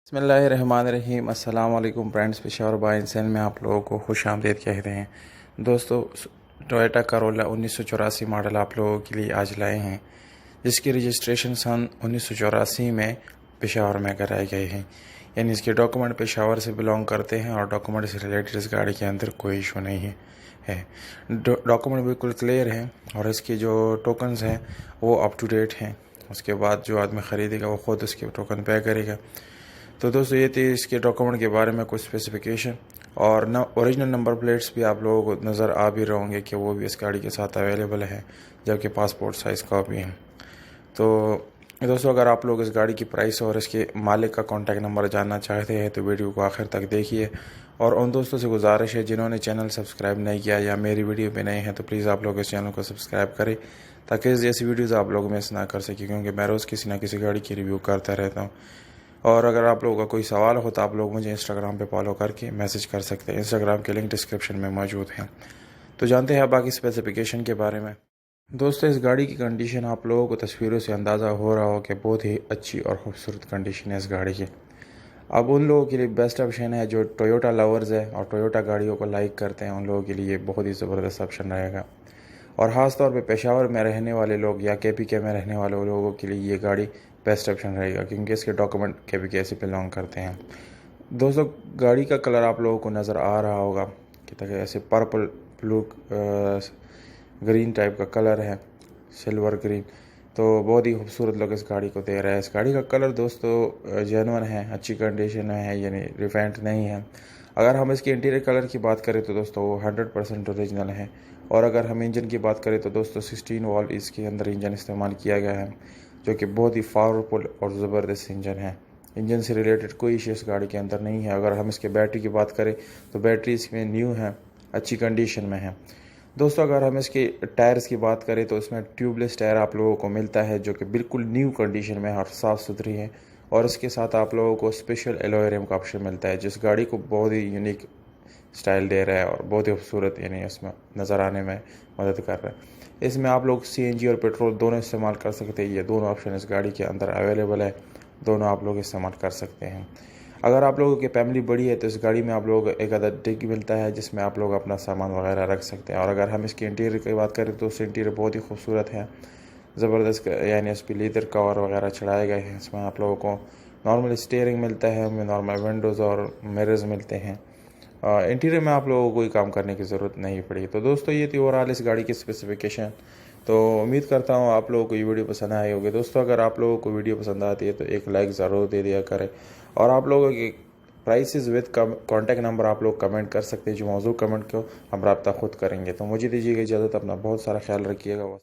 बिस्मिल्लाहिर्रहमानिर्रहीम। अस्सलाम वालेकुम फ्रेंड्स, पेशावर बाय इंसान में आप लोगों को खुश आमदीद कहते हैं। दोस्तों, टोयोटा करोला 1984 मॉडल आप लोगों के लिए आज लाए हैं, जिसकी रजिस्ट्रेशन सन 1984 में पेशावर में कराए गए हैं। यानी इसके डॉक्यूमेंट पेशावर से बिलोंग करते हैं और डॉक्यूमेंट से रिलेटेड इस गाड़ी के अंदर कोई इशू नहीं है। डॉक्यूमेंट बिल्कुल क्लियर हैं और इसके जो टोकन्स हैं वो अप टू डेट हैं। उसके बाद जो आदमी ख़रीदेगा वो ख़ुद उसके टोकन पे करेगा। तो दोस्तों, ये थी इसके डॉक्यूमेंट के बारे में कुछ स्पेसिफिकेशन और ओरिजिनल नंबर प्लेट्स भी आप लोगों को नज़र आ भी रहे होंगे कि वो भी इस गाड़ी के साथ अवेलेबल है, जबकि पासपोर्ट साइज़ कॉपी है। तो दोस्तों, अगर आप लोग इस गाड़ी की प्राइस और इसके मालिक का कॉन्टैक्ट नंबर जानना चाहते हैं तो वीडियो को आखिर तक देखिए। और उन दोस्तों से गुजारिश है जिन्होंने चैनल सब्सक्राइब नहीं किया या मेरी वीडियो पे नए हैं तो प्लीज़ आप लोग इस चैनल को सब्सक्राइब करें, ताकि इस जैसी वीडियोज़ आप लोग मिस ना कर सकें, क्योंकि मैं रोज़ किसी ना किसी गाड़ी की रिव्यू करता रहता हूँ। और अगर आप लोगों का कोई सवाल हो तो आप लोग मुझे इंस्टाग्राम पे फॉलो करके मैसेज कर सकते हैं। इंस्टाग्राम के लिंक डिस्क्रिप्शन में मौजूद है। तो जानते हैं बाकी स्पेसिफिकेशन के बारे में। दोस्तों, इस गाड़ी की कंडीशन आप लोगों को तस्वीरों से अंदाज़ा हो रहा हो कि बहुत ही अच्छी और ख़ूबसूरत कंडीशन है इस गाड़ी की। अब उन लोगों के लिए बेस्ट ऑप्शन है जो टोयोटा लवर्स है और टोयोटा गाड़ियों को लाइक करते हैं, उन लोगों के लिए बहुत ही ज़बरदस्त ऑप्शन रहेगा। और ख़ास तौर पे पेशावर में रहने वाले लोग या KPK में रहने वाले लोगों के लिए ये गाड़ी बेस्ट ऑप्शन रहेगा, क्योंकि इसके डॉक्यूमेंट KPK से बिलोंग करते हैं। दोस्तों, गाड़ी का कलर आप लोगों को नज़र आ रहा होगा कि तक ऐसे पर्पल ब्लू ग्रीन टाइप का कलर है, सिल्वर ग्रीन। तो बहुत ही खूबसूरत लोग इस गाड़ी को दे रहा है। इस गाड़ी का कलर दोस्तों जेन्युइन है, अच्छी कंडीशन में है, यानी रिफाइंड नहीं है। अगर हम इसके इंटीरियर कलर की बात करें तो दोस्तों वो 100% ओरिजिनल है। और अगर हम इंजन की बात करें तो दोस्तों 16 वॉल्ट इसके अंदर इंजन इस्तेमाल किया गया है, जो कि बहुत ही पावरफुल और ज़बरदस्त इंजन है। इंजन से रिलेटेड कोई इशू इस गाड़ी के अंदर नहीं है। अगर हम इसके बैटरी की बात करें तो बैटरी इसमें न्यू है, अच्छी कंडीशन में है। दोस्तों, अगर हम इसके टायर्स की बात करें तो इसमें ट्यूबलेस टायर आप लोगों को मिलता है, जो कि बिल्कुल न्यू कंडीशन में और साफ़ सुथरी है। और इसके साथ आप लोगों को स्पेशल एलॉय रिम का ऑप्शन मिलता है, जिस गाड़ी को बहुत ही यूनिक स्टाइल दे रहा है और बहुत ही खूबसूरत यानी इसमें नज़र आने में मदद कर रहा है। इसमें आप लोग CNG और पेट्रोल दोनों इस्तेमाल कर सकते हैं। ये दोनों ऑप्शन इस गाड़ी के अंदर अवेलेबल है, दोनों आप लोग इस्तेमाल कर सकते हैं। अगर आप लोगों की फैमिली बड़ी है तो इस गाड़ी में आप लोगों को एक आधा डिग मिलता है, जिसमें आप लोग अपना सामान वगैरह रख सकते हैं। और अगर हम इसके इंटीरियर की बात करें तो उस इंटीरियर बहुत ही खूबसूरत है, ज़बरदस्त, यानी इस पर लेदर कवर वगैरह चढ़ाए गए हैं। इसमें आप लोगों को नॉर्मल स्टीयरिंग मिलता है, हमें नॉर्मल विंडोज़ और मिरर्स मिलते हैं। इंटीरियर में आप लोगों को कोई काम करने की ज़रूरत नहीं पड़ी। तो दोस्तों, ये थी ओवरऑल इस गाड़ी की स्पेसिफिकेशन। तो उम्मीद करता हूँ आप लोगों को ये वीडियो पसंद आई होगी। दोस्तों, अगर आप लोगों को वीडियो पसंद आती है तो एक लाइक ज़रूर दे दिया करें। और आप लोगों की प्राइसेस विद कॉन्टैक्ट नंबर आप लोग कमेंट कर सकते हैं, जो मौजूद कमेंट को हम रब्ता खुद करेंगे। तो मुझे दीजिएगा इजाज़त, अपना बहुत सारा ख्याल रखिएगा।